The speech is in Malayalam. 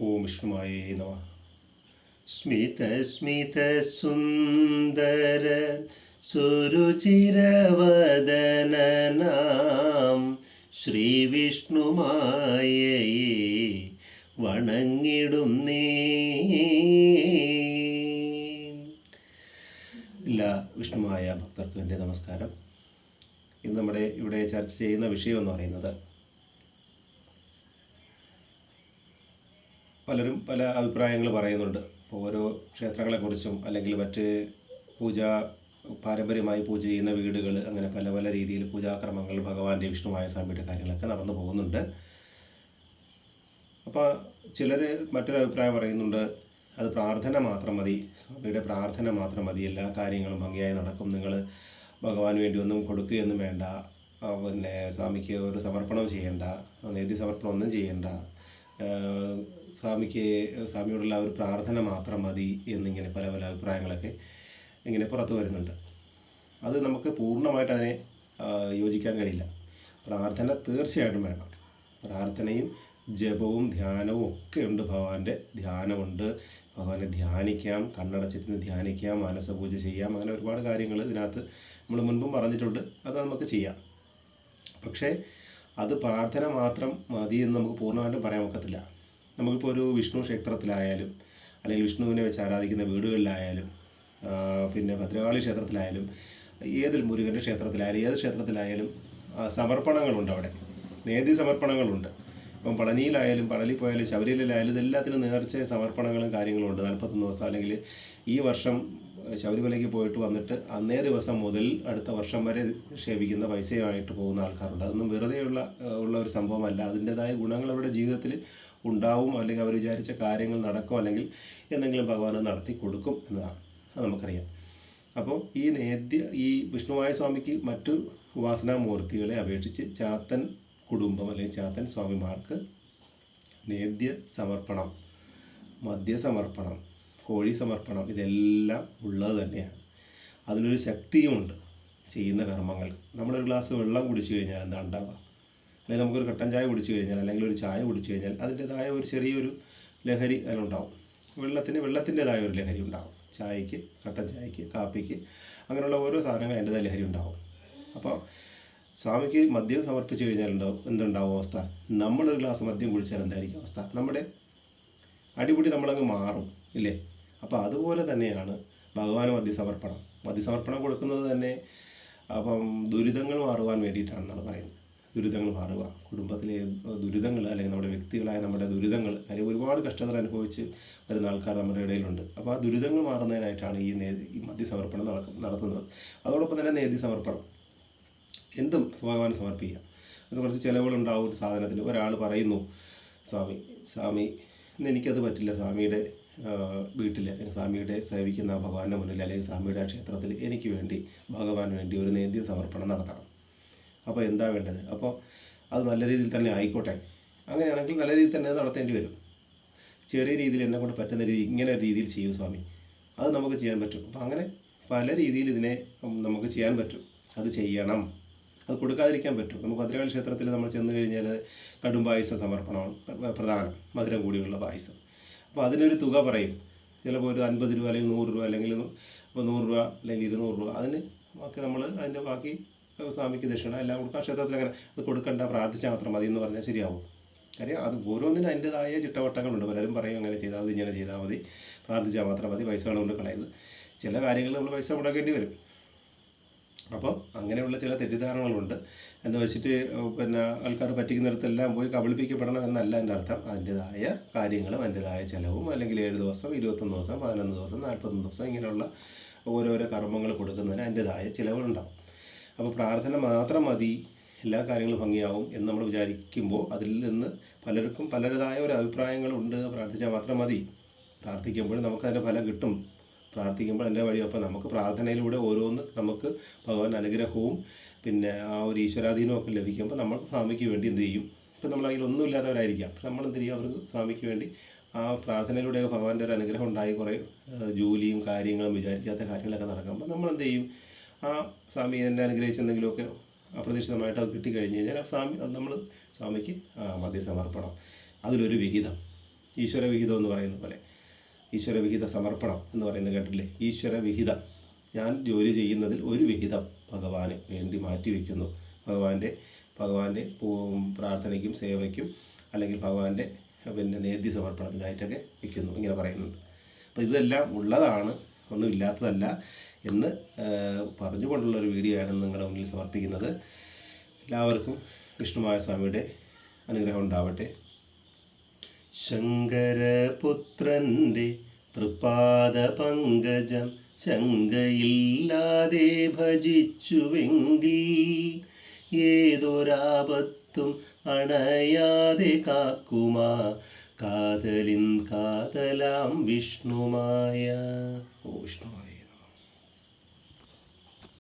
ഓം വിഷ്ണുവായേ നമ. സ്മിത സ്മിത സുന്ദര സുരുചിരവദനനാം ശ്രീ വിഷ്ണുമായേ വണങ്ങിടുന്നേ. എല്ലാ വിഷ്ണുമായ ഭക്തർക്കും എൻ്റെ നമസ്കാരം. ഇന്ന് നമ്മുടെ ഇവിടെ ചർച്ച ചെയ്യുന്ന വിഷയം എന്ന് പറയുന്നത്, പലരും പല അഭിപ്രായങ്ങൾ പറയുന്നുണ്ട്. ഓരോ ക്ഷേത്രങ്ങളെക്കുറിച്ചും അല്ലെങ്കിൽ മറ്റ് പാരമ്പര്യമായി പൂജ ചെയ്യുന്ന വീടുകൾ, അങ്ങനെ പല പല രീതിയിൽ പൂജാക്രമങ്ങൾ ഭഗവാന്റെ വിഷ്ണുമായ സ്വാമിയുടെ കാര്യങ്ങളൊക്കെ നടന്നു പോകുന്നുണ്ട്. അപ്പോൾ ചിലർ മറ്റൊരു അഭിപ്രായം പറയുന്നുണ്ട്, അത് പ്രാർത്ഥന മാത്രം മതി, സ്വാമിയുടെ പ്രാർത്ഥന മാത്രം മതി, എല്ലാ കാര്യങ്ങളും ഭംഗിയായി നടക്കും, നിങ്ങൾ ഭഗവാന് വേണ്ടി ഒന്നും കൊടുക്കുകയൊന്നും വേണ്ട, പിന്നെ സ്വാമിക്ക് ഒരു സമർപ്പണം ചെയ്യേണ്ട, നേദ്യ സമർപ്പണം ഒന്നും ചെയ്യേണ്ട, സ്വാമിയോടുള്ള ഒരു പ്രാർത്ഥന മാത്രം മതി എന്നിങ്ങനെ പല പല അഭിപ്രായങ്ങളൊക്കെ ഇങ്ങനെ പുറത്തു വരുന്നുണ്ട്. അത് നമുക്ക് പൂർണ്ണമായിട്ട് അതിനെ യോജിക്കാൻ കഴിയില്ല. പ്രാർത്ഥന തീർച്ചയായിട്ടും വേണം. പ്രാർത്ഥനയും ജപവും ധ്യാനവും ഒക്കെ ഉണ്ട്. ഭഗവാന്റെ ധ്യാനമുണ്ട്. ഭഗവാനെ ധ്യാനിക്കാം, കണ്ണടച്ചിരുന്ന് ധ്യാനിക്കാം, മാനസപൂജ ചെയ്യാം, അങ്ങനെ ഒരുപാട് കാര്യങ്ങൾ ഇതിനകത്ത് നമ്മൾ മുൻപും പറഞ്ഞിട്ടുണ്ട്. അത് നമുക്ക് ചെയ്യാം. പക്ഷേ അത് പ്രാർത്ഥന മാത്രം മതി എന്ന് നമുക്ക് പൂർണ്ണമായിട്ടും പറയാൻ ഒക്കത്തില്ല. നമുക്കിപ്പോൾ ഒരു വിഷ്ണു ക്ഷേത്രത്തിലായാലും, അല്ലെങ്കിൽ വിഷ്ണുവിനെ വെച്ച് ആരാധിക്കുന്ന വീടുകളിലായാലും, പിന്നെ ഭദ്രകാളി ക്ഷേത്രത്തിലായാലും, മുരുകൻ്റെ ക്ഷേത്രത്തിലായാലും, ഏത് ക്ഷേത്രത്തിലായാലും സമർപ്പണങ്ങളുണ്ട്. അവിടെ നേദ്യ സമർപ്പണങ്ങളുണ്ട്. ഇപ്പം പളനിയിലായാലും, പളനിയിൽ പോയാലും, ശബരിമലയിലായാലും, ഇതെല്ലാത്തിനും നേർച്ച സമർപ്പണങ്ങളും കാര്യങ്ങളും ഉണ്ട്. 41 ദിവസം, അല്ലെങ്കിൽ ഈ വർഷം ശബരിമലയ്ക്ക് പോയിട്ട് വന്നിട്ട് അന്നേ ദിവസം മുതൽ അടുത്ത വർഷം വരെ നിക്ഷേപിക്കുന്ന പൈസയുമായിട്ട് പോകുന്ന ആൾക്കാരുണ്ട്. അതൊന്നും വെറുതെ ഉള്ള ഒരു സംഭവമല്ല. അതിൻ്റെതായ ഗുണങ്ങൾ അവരുടെ ജീവിതത്തിൽ ഉണ്ടാവും, അല്ലെങ്കിൽ അവർ വിചാരിച്ച കാര്യങ്ങൾ നടക്കും, അല്ലെങ്കിൽ എന്തെങ്കിലും ഭഗവാൻ നടത്തി കൊടുക്കും എന്നതാണ്. അത് നമുക്കറിയാം. അപ്പോൾ ഈ വിഷ്ണുവായ സ്വാമിക്ക് മറ്റു ഉപാസനാമൂർത്തികളെ അപേക്ഷിച്ച് ചാത്തൻ കുടുംബം അല്ലെങ്കിൽ ചാത്തൻ സ്വാമിമാർക്ക് നേദ്യ സമർപ്പണം, മദ്യസമർപ്പണം, കോഴി സമർപ്പണം, ഇതെല്ലാം ഉള്ളത് തന്നെയാണ്. അതിനൊരു ശക്തിയുമുണ്ട് ചെയ്യുന്ന കർമ്മങ്ങൾ. നമ്മളൊരു ഗ്ലാസ് വെള്ളം കുടിച്ചു കഴിഞ്ഞാൽ എന്താ ഉണ്ടാവുക? അല്ലെങ്കിൽ നമുക്കൊരു കട്ടൻ ചായ കുടിച്ചു കഴിഞ്ഞാൽ, അല്ലെങ്കിൽ ഒരു ചായ കുടിച്ചു കഴിഞ്ഞാൽ അതിൻ്റെതായ ഒരു ചെറിയൊരു ലഹരി അതിനുണ്ടാവും. വെള്ളത്തിൻ്റെതായ ഒരു ലഹരി ഉണ്ടാവും. ചായക്ക്, കട്ടൻ ചായക്ക്, കാപ്പിക്ക്, അങ്ങനെയുള്ള ഓരോ സാധനങ്ങൾ അതിൻ്റെതായ ലഹരി ഉണ്ടാവും. അപ്പോൾ സ്വാമിക്ക് മദ്യം സമർപ്പിച്ചു കഴിഞ്ഞാൽ എന്തുണ്ടാവും അവസ്ഥ? നമ്മളൊരു ഗ്ലാസ് മദ്യം കുടിച്ചാൽ എന്തായിരിക്കും അവസ്ഥ? നമ്മുടെ അടിപിടി നമ്മളങ്ങ് മാറും, ഇല്ലേ? അപ്പോൾ അതുപോലെ തന്നെയാണ് ഭഗവാന് മദ്യസമർപ്പണം കൊടുക്കുന്നത് തന്നെ. അപ്പം ദുരിതങ്ങൾ മാറുവാൻ വേണ്ടിയിട്ടാണെന്നാണ് പറയുന്നത്. ദുരിതങ്ങൾ മാറുക, കുടുംബത്തിലെ ദുരിതങ്ങൾ, അല്ലെങ്കിൽ നമ്മുടെ വ്യക്തികളായ നമ്മുടെ ദുരിതങ്ങൾ, അല്ലെങ്കിൽ ഒരുപാട് കഷ്ടതകൾ അനുഭവിച്ച് വരുന്ന ആൾക്കാർ നമ്മുടെ ഇടയിലുണ്ട്. അപ്പോൾ ആ ദുരിതങ്ങൾ മാറുന്നതിനായിട്ടാണ് ഈ മദ്യസമർപ്പണം നടത്തുന്നത്. അതോടൊപ്പം തന്നെ നേദ്യ സമർപ്പണം, എന്തും ഭഗവാൻ സമർപ്പിക്കുക. അത് കുറച്ച് ചിലവുകളുണ്ടാവും സാധനത്തിന്. ഒരാൾ പറയുന്നു, സ്വാമി എനിക്കത് പറ്റില്ല, സ്വാമിയുടെ വീട്ടിൽ, അല്ലെങ്കിൽ സ്വാമിയുടെ സേവിക്കുന്ന ഭഗവാന്റെ മുന്നിൽ, അല്ലെങ്കിൽ സ്വാമിയുടെ ക്ഷേത്രത്തിൽ എനിക്ക് വേണ്ടി, ഭഗവാന് വേണ്ടി ഒരു നേദ്യ സമർപ്പണം നടത്തണം. അപ്പോൾ എന്താ വേണ്ടത്? അപ്പോൾ അത് നല്ല രീതിയിൽ തന്നെ ആയിക്കോട്ടെ. അങ്ങനെയാണെങ്കിൽ നല്ല രീതിയിൽ തന്നെ നടത്തേണ്ടി വരും. ചെറിയ രീതിയിൽ എന്നെ കൊണ്ട് പറ്റുന്ന ഇങ്ങനെ രീതിയിൽ ചെയ്യൂ സ്വാമി, അത് നമുക്ക് ചെയ്യാൻ പറ്റും. അപ്പോൾ അങ്ങനെ പല രീതിയിൽ ഇതിനെ നമുക്ക് ചെയ്യാൻ പറ്റും. അത് ചെയ്യണം, അത് കൊടുക്കാതിരിക്കാൻ പറ്റും. നമുക്ക് ഭദ്രകാളി ക്ഷേത്രത്തിൽ നമ്മൾ ചെന്ന് കഴിഞ്ഞാൽ കടും പായസം സമർപ്പണമാണ് പ്രധാനം, മധുരം കൂടിയുള്ള പായസം. അപ്പോൾ അതിനൊരു തുക പറയും. ചിലപ്പോൾ ഒരു 50 രൂപ, അല്ലെങ്കിൽ 100 രൂപ, അല്ലെങ്കിൽ 100 രൂപ, അല്ലെങ്കിൽ 200 രൂപ. അതിന് ഒക്കെ നമ്മൾ അതിൻ്റെ ബാക്കി സ്വാമിക്ക് ദക്ഷിണ എല്ലാം കൊടുക്കാം. ക്ഷേത്രത്തിൽ അങ്ങനെ അത് കൊടുക്കണ്ട, പ്രാർത്ഥിച്ചാൽ മാത്രം മതി എന്ന് പറഞ്ഞാൽ ശരിയാവും. കാര്യം അത് ഓരോന്നിനും അതിൻ്റെതായ ചിട്ടവട്ടങ്ങളുണ്ട്. പലരും പറയും അങ്ങനെ ചെയ്താൽ മതി, ഇങ്ങനെ ചെയ്താൽ മതി, പ്രാർത്ഥിച്ചാൽ മാത്രം മതി, പൈസകൾ കൊണ്ട് കളയരുത്. ചില കാര്യങ്ങൾ നമ്മൾ പൈസ മുടക്കേണ്ടി വരും. അപ്പോൾ അങ്ങനെയുള്ള ചില തെറ്റിദ്ധാരണകളുണ്ട്. എന്ന് വെച്ചിട്ട് പിന്നെ ആൾക്കാർ പറ്റിക്കുന്നിടത്തെല്ലാം പോയി കബളിപ്പിക്കപ്പെടണം എന്നല്ല എൻ്റെ അർത്ഥം. അതിൻ്റെതായ കാര്യങ്ങളും അതിൻ്റെതായ ചിലവും, അല്ലെങ്കിൽ 7 ദിവസം, 21 ദിവസം, 11 ദിവസം, 41 ദിവസം, ഇങ്ങനെയുള്ള ഓരോരോ കർമ്മങ്ങൾ കൊടുക്കുന്നതിന് അതിൻ്റെതായ ചിലവുകളുണ്ടാവും. അപ്പോൾ പ്രാർത്ഥന മാത്രം മതി, എല്ലാ കാര്യങ്ങളും ഭംഗിയാവും എന്ന് നമ്മൾ വിചാരിക്കുമ്പോൾ അതിൽ നിന്ന് പലർക്കും പലരുടേതായ ഒരു അഭിപ്രായങ്ങളുണ്ട്. പ്രാർത്ഥിച്ചാൽ മാത്രം മതി, പ്രാർത്ഥിക്കുമ്പോൾ നമുക്കതിൻ്റെ ഫലം കിട്ടും, പ്രാർത്ഥിക്കുമ്പോൾ എൻ്റെ വഴി. അപ്പോൾ നമുക്ക് പ്രാർത്ഥനയിലൂടെ ഓരോന്ന് നമുക്ക് ഭഗവാൻ അനുഗ്രഹവും പിന്നെ ആ ഒരു ഈശ്വരാധീനവും ഒക്കെ ലഭിക്കുമ്പോൾ നമ്മൾ സ്വാമിക്ക് വേണ്ടി എന്ത് ചെയ്യും? ഇപ്പം നമ്മൾ അതിൽ ഒന്നും ഇല്ലാത്തവരായിരിക്കാം, പക്ഷെ നമ്മൾ എന്ത് ചെയ്യും? അവർക്ക് സ്വാമിക്ക് വേണ്ടി ആ പ്രാർത്ഥനയിലൂടെ ഭഗവാന്റെ ഒരു അനുഗ്രഹം ഉണ്ടായി, കുറേ ജോലിയും കാര്യങ്ങളും വിചാരിക്കാത്ത കാര്യങ്ങളൊക്കെ നടക്കുമ്പോൾ നമ്മൾ എന്ത് ചെയ്യും? ആ സ്വാമി എന്നെ അനുഗ്രഹിച്ച് എന്തെങ്കിലുമൊക്കെ അപ്രതീക്ഷിതമായിട്ട് അത് കിട്ടിക്കഴിഞ്ഞ് കഴിഞ്ഞാൽ നമ്മൾ സ്വാമിക്ക് മദ്യസമർപ്പണം, അതിലൊരു വിഹിതം ഈശ്വരവിഹിതം എന്ന് പറയുന്ന പോലെ, ഈശ്വരവിഹിത സമർപ്പണം എന്ന് പറയുന്നത് കേട്ടില്ലേ? ഈശ്വരവിഹിതം, ഞാൻ ജോലി ചെയ്യുന്നതിൽ ഒരു വിഹിതം ഭഗവാന് വേണ്ടി മാറ്റിവെക്കുന്നു. ഭഗവാന്റെ പ്രാർത്ഥനയ്ക്കും സേവയ്ക്കും അല്ലെങ്കിൽ ഭഗവാന്റെ നേദ്യ സമർപ്പണത്തിനായിട്ടൊക്കെ വയ്ക്കുന്നു, ഇങ്ങനെ പറയുന്നുണ്ട്. അപ്പോൾ ഇതെല്ലാം ഉള്ളതാണ്, ഒന്നും ഇല്ലാത്തതല്ല എന്ന് പറഞ്ഞുകൊണ്ടുള്ളൊരു വീഡിയോ ആണ് നിങ്ങളുടെ മുന്നിൽ സമർപ്പിക്കുന്നത്. എല്ലാവർക്കും വിഷ്ണുമായ സ്വാമിയുടെ അനുഗ്രഹം ഉണ്ടാവട്ടെ. ശങ്കരപുത്രൻ്റെ തൃപ്പാദ പങ്കജം ശങ്കയില്ലാതെ ഭജിച്ചുവെങ്കിൽ ഏതൊരാപത്തും അണയാതെ കാക്കുമാ കാതലിൻ കാതലാം വിഷ്ണുമായ. ഓ വിഷ്ണുമായ.